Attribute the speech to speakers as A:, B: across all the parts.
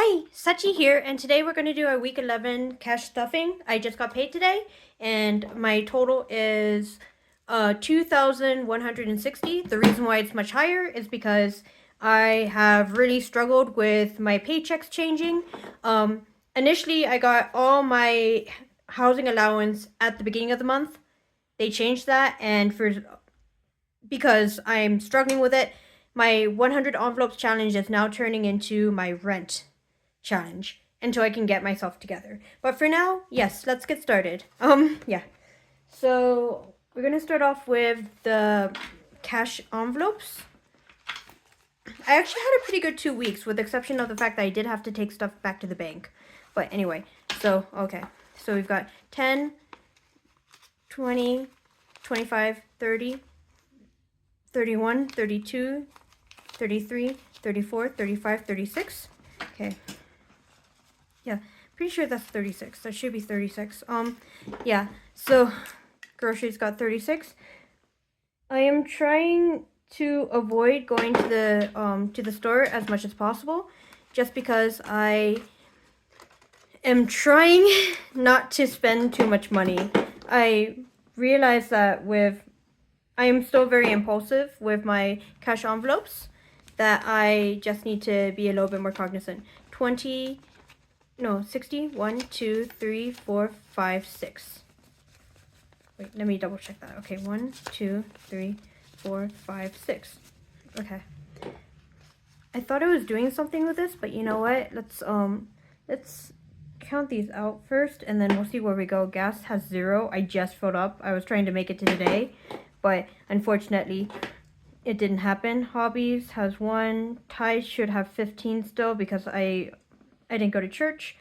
A: Hi, Sachii here, and today we're going to do our week 11 cash stuffing. I just got paid today, and my total is 2,160. The reason why it's much higher is because I have really struggled with my paychecks changing. Initially, I got all my housing allowance at the beginning of the month. They changed that, and because I'm struggling with it, my 100 envelopes challenge is now turning into my rent challenge until I can get myself together. But for now, yes, let's get started. Yeah. So we're gonna start off with the cash envelopes. I actually had a pretty good 2 weeks, with the exception of the fact that I did have to take stuff back to the bank. But anyway, so okay. So we've got 10, 20, 25, 30, 31, 32, 33, 34, 35, 36. Okay. Yeah, pretty sure that's 36. That should be 36. Yeah. So groceries got 36. I am trying to avoid going to the store as much as possible, just because I am trying not to spend too much money. I realize that I am still very impulsive with my cash envelopes, that I just need to be a little bit more cognizant. 60, 1, 2, 3, 4, 5, 6. Wait, let me double check that. Okay, 1, 2, 3, 4, 5, 6. Okay. I thought I was doing something with this, but you know what? Let's count these out first, and then we'll see where we go. Gas has 0. I just filled up. I was trying to make it to today, but unfortunately, it didn't happen. Hobbies has 1. Ties should have 15 still because I didn't go to church.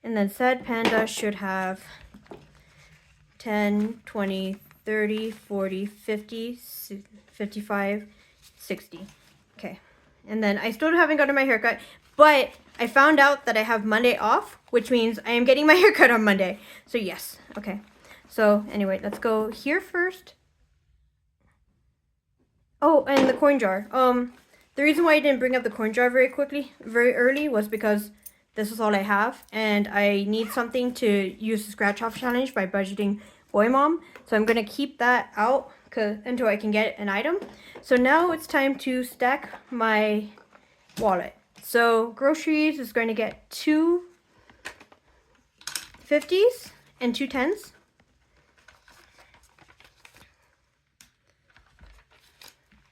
A: And then Sad Panda should have 10, 20, 30, 40, 50, 55, 60. Okay. And then I still haven't gotten my haircut, but I found out that I have Monday off, which means I am getting my haircut on Monday. So yes. Okay. So anyway, let's go here first. Oh, and the coin jar. The reason why I didn't bring up the coin jar very early, was because this is all I have, and I need something to use the scratch off challenge by budgeting Boy Mom. So I'm gonna keep that out until I can get an item. So now it's time to stack my wallet. So groceries is going to get 2 50s and 2 10s.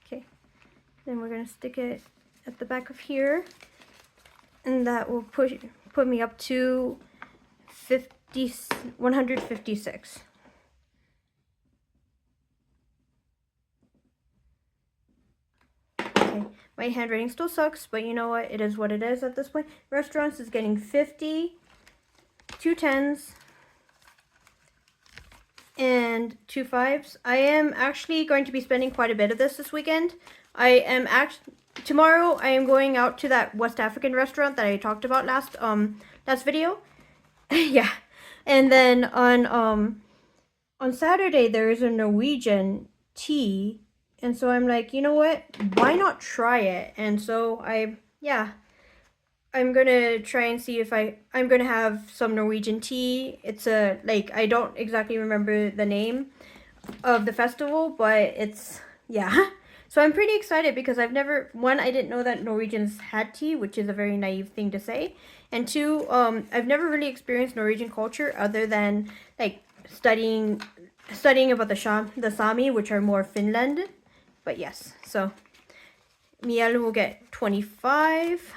A: Okay, then we're gonna stick it at the back of here, and that will put me up to 156. Okay, my handwriting still sucks, but you know what? It is what it is at this point. Restaurants is getting 50, 2 10s, and 2 5s. I am actually going to be spending quite a bit of this weekend. Tomorrow I am going out to that West African restaurant that I talked about last video. Yeah. And then on Saturday there is a Norwegian tea, and so I'm like, you know what? Why not try it? And so I'm gonna try and see if I'm gonna have some Norwegian tea. It's I don't exactly remember the name of the festival, but it's, yeah. So I'm pretty excited because I didn't know that Norwegians had tea, which is a very naive thing to say. And 2, I've never really experienced Norwegian culture other than studying about the Sami, which are more Finland. But yes, so Miel will get 25.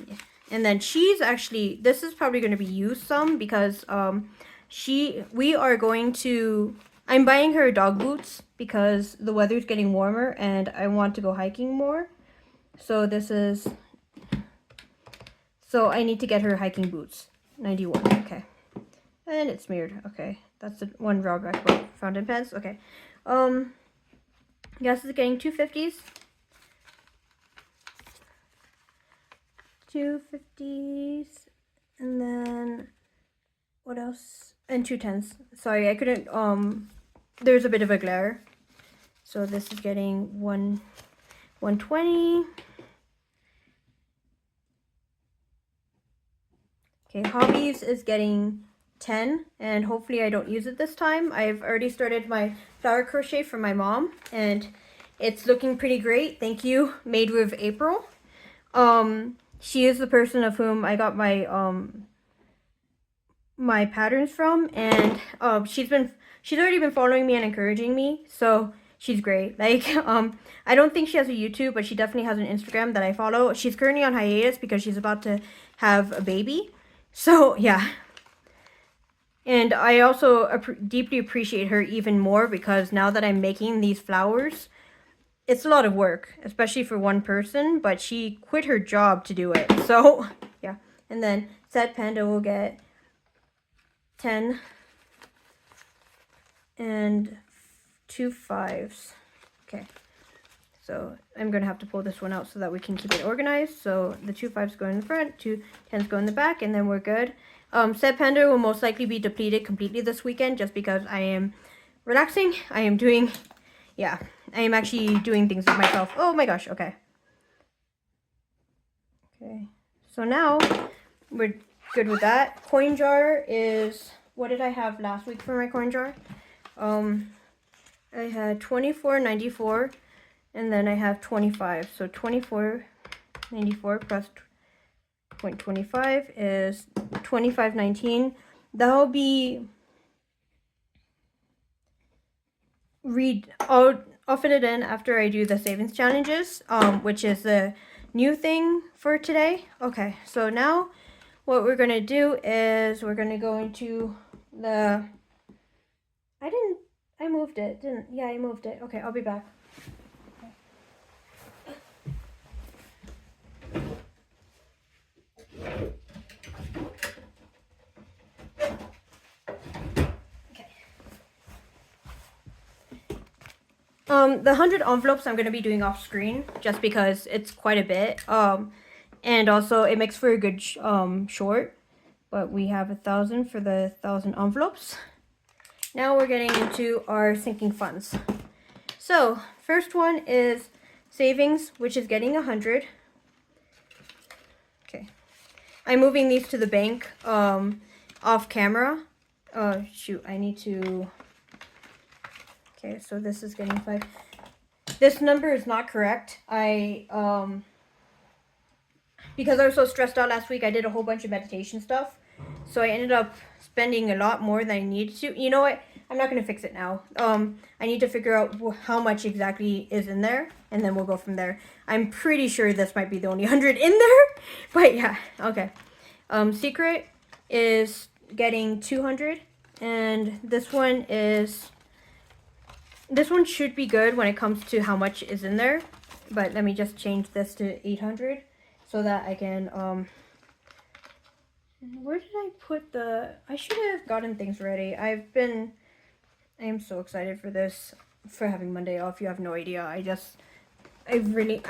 A: Yeah. And then she's actually, this is probably going to be used some because I'm buying her dog boots because the weather's getting warmer and I want to go hiking more. So I need to get her hiking boots. 91. Okay. And it's smeared. Okay. That's the one drawback about fountain pens. Okay. Gas is getting 2 50s. 2 50s. And then what else? And 2 10s. Sorry, I couldn't there's a bit of a glare. So this is getting 120. Okay, hobbies is getting 10, and hopefully I don't use it this time. I've already started my flower crochet for my mom, and it's looking pretty great. Thank you, Made with April. She is the person of whom I got my patterns from, and she's already been following me and encouraging me, so she's great. Like, I don't think she has a YouTube, but she definitely has an Instagram that I follow. She's currently on hiatus because she's about to have a baby, so yeah. And I also deeply appreciate her even more because now that I'm making these flowers, it's a lot of work, especially for one person, but she quit her job to do it. So, yeah. And then Sad Panda will get 10 and 2 5s. Okay. So I'm going to have to pull this one out so that we can keep it organized. So the 2 5s go in the front, 2 10s go in the back, and then we're good. Said Panda will most likely be depleted completely this weekend just because I am relaxing. I am doing, yeah, I am actually doing things with myself. Oh my gosh, okay. Okay, so now we're good with that. Coin jar is, what did I have last week for my coin jar? I had 24.94, and then I have 25. So 24.94 plus 0.25 is 25.19. That'll be I'll fit it in after I do the savings challenges, which is the new thing for today. Okay, so now what we're gonna do is we're gonna go into the, I moved it, yeah, I moved it. Okay, I'll be back. The 100 envelopes I'm going to be doing off screen just because it's quite a bit. And also it makes for a good short. But we have 1,000 for the 1,000 envelopes. Now we're getting into our sinking funds. So first one is savings, which is getting 100. Okay. I'm moving these to the bank off camera. Shoot, I need to... Okay, so this is getting 5. This number is not correct. Because I was so stressed out last week, I did a whole bunch of meditation stuff. So I ended up spending a lot more than I needed to. You know what? I'm not going to fix it now. I need to figure out how much exactly is in there, and then we'll go from there. I'm pretty sure this might be the only 100 in there. But yeah, okay. Secret is getting 200, and this one should be good when it comes to how much is in there. But let me just change this to 800 so that I can, where did I put I should have gotten things ready. I am so excited for this, for having Monday off. You have no idea. I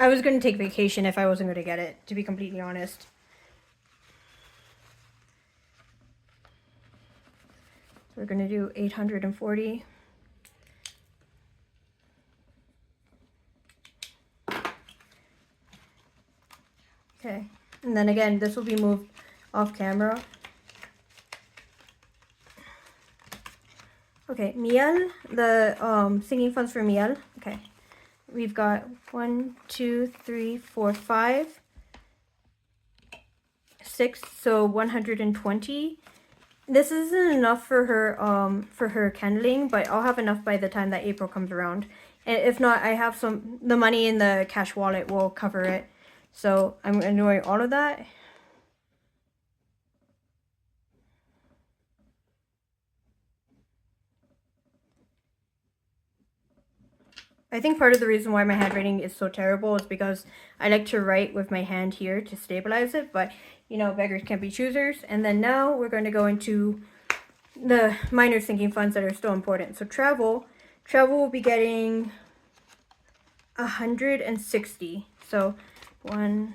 A: was going to take vacation if I wasn't going to get it, to be completely honest. So we're going to do 840. Okay, and then again, this will be moved off camera. Okay, Miel, the singing funds for Miel. Okay, we've got 1, 2, 3, 4, 5, 6, so 120. This isn't enough for her candling, but I'll have enough by the time that April comes around. And if not, I have the money in the cash wallet will cover it. So I'm ignoring all of that. I think part of the reason why my handwriting is so terrible is because I like to write with my hand here to stabilize it, but you know, beggars can't be choosers. And then now we're going to go into the minor sinking funds that are still important. So travel will be getting 160. So 1,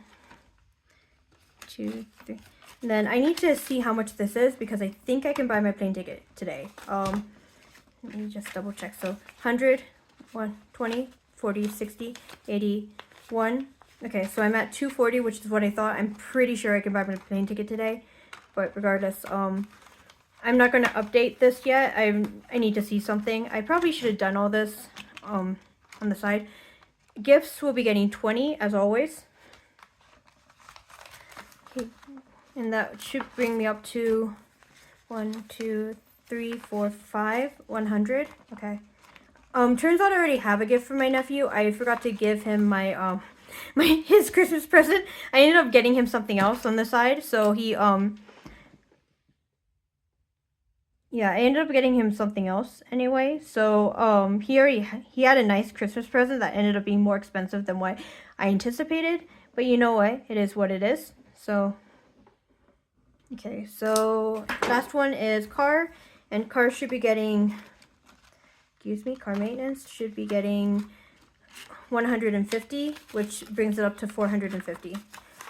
A: 2, 3. And then I need to see how much this is because I think I can buy my plane ticket today. Let me just double check. So 100, 1, 20, 40, 60, 80, 1. Okay, so I'm at 240, which is what I thought. I'm pretty sure I can buy my plane ticket today. But regardless, I'm not going to update this yet. I need to see something. I probably should have done all this on the side. Gifts will be getting 20 as always. Okay. And that should bring me up to 1, 2, 3, 4, 5, 100. Okay. Turns out I already have a gift for my nephew. I forgot to give him my his Christmas present. I ended up getting him something else on the side, so he yeah, I ended up getting him something else anyway. So he had a nice Christmas present that ended up being more expensive than what I anticipated. But you know what? It is what it is. So okay, so last one is car, and car should be getting, excuse me, car maintenance should be getting 150, which brings it up to 450.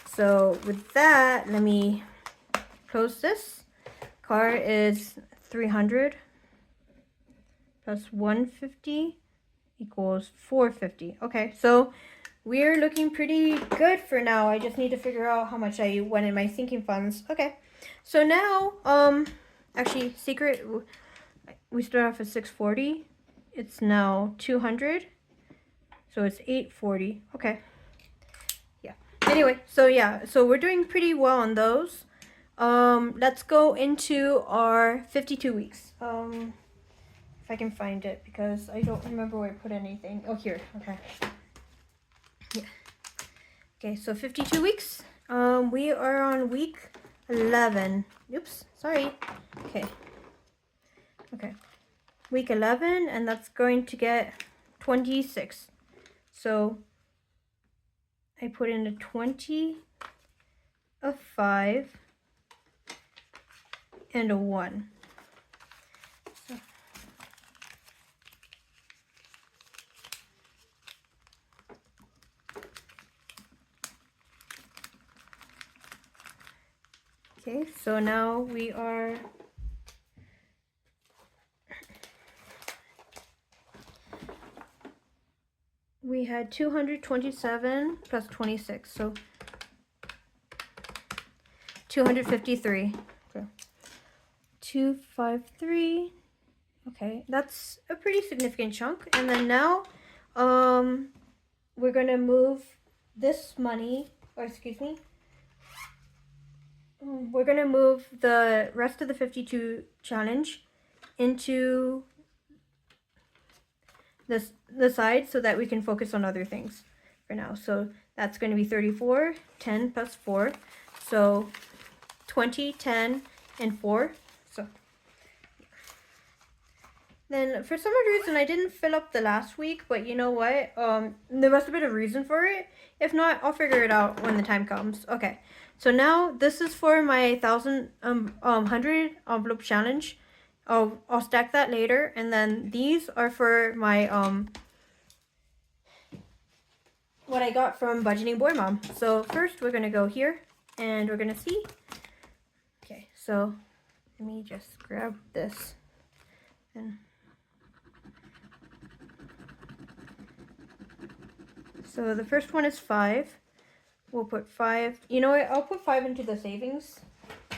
A: So with that, let me close this. Car is 300 plus 150 equals 450. Okay, so we're looking pretty good for now. I just need to figure out how much I went in my sinking funds. Okay, so now, actually, secret, we start off at 640. It's now 200. So it's 840. Okay. Yeah. Anyway, so yeah, so we're doing pretty well on those. Let's go into our 52 weeks. If I can find it, because I don't remember where I put anything. Oh, here. Okay. Yeah. Okay, so 52 weeks. We are on week 11. Oops, sorry. Okay. Okay. Week 11, and that's going to get 26. So I put in a 20, a 5, and a 1. So, okay, so now we are we had 227 plus 26, so 253. Okay. 253. Okay, that's a pretty significant chunk. And then now, we're gonna move this money, or excuse me, we're gonna move the rest of the 52 challenge into the side so that we can focus on other things for now. So that's going to be 34, 10 plus 4. So 20, 10, and 4. So then for some odd reason I didn't fill up the last week, but you know what? There must have been a reason for it. If not, I'll figure it out when the time comes. Okay. So now this is for my 100 envelope challenge. I'll stack that later, and then these are for my what I got from Budgeting Boy Mom. So first we're gonna go here and we're gonna see. Okay, so let me just grab this and so the first one is 5. We'll put 5. You know what? I'll put 5 into the savings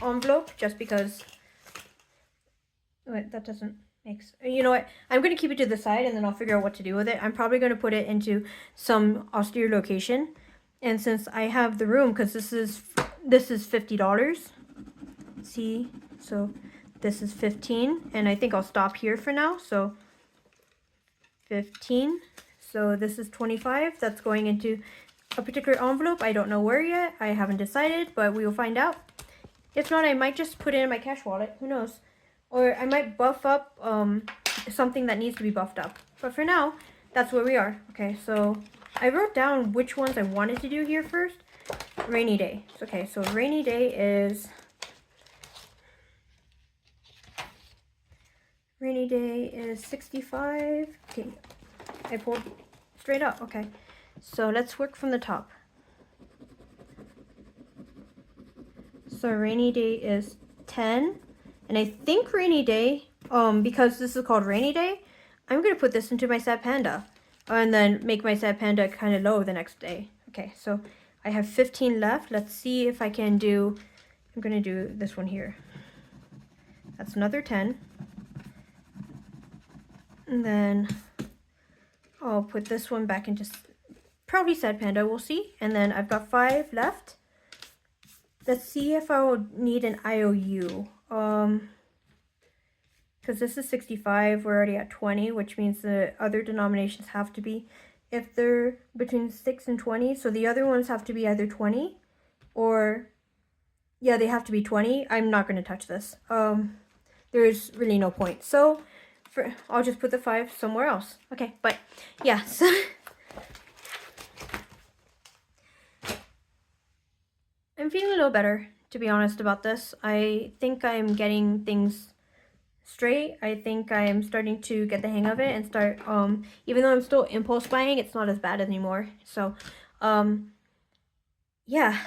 A: envelope just because. Wait, that doesn't make sense. You know what? I'm going to keep it to the side and then I'll figure out what to do with it. I'm probably going to put it into some austere location. And since I have the room, because this is $50. See? So this is 15. And I think I'll stop here for now. So 15. So this is 25. That's going into a particular envelope. I don't know where yet. I haven't decided, but we will find out. If not, I might just put it in my cash wallet. Who knows? Or I might buff up something that needs to be buffed up. But for now, that's where we are. Okay, so I wrote down which ones I wanted to do here first. Rainy day. Okay, so rainy day is... Rainy day is 65. Okay, I pulled straight up. Okay, so let's work from the top. So rainy day is 10. And I think rainy day, because this is called rainy day, I'm going to put this into my sad panda. And then make my sad panda kind of low the next day. Okay, so I have 15 left. Let's see if I can do I'm gonna do this one here. That's another 10. And then I'll put this one back into probably Sad Panda, we'll see. And then I've got 5 left. Let's see if I'll need an IOU. Because this is 65, we're already at 20, which means the other denominations have to be, if they're between 6 and 20, so the other ones have to be either 20 or, yeah, they have to be 20. I'm not going to touch this. There's really no point. So I'll just put the 5 somewhere else. Okay, but yeah, so I'm feeling a little better, to be honest, about this. I think I'm getting things straight. I think I am starting to get the hang of it and start, even though I'm still impulse buying, it's not as bad anymore. So, yeah,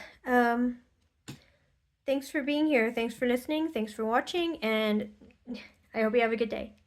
A: thanks for being here. Thanks for listening. Thanks for watching, and I hope you have a good day.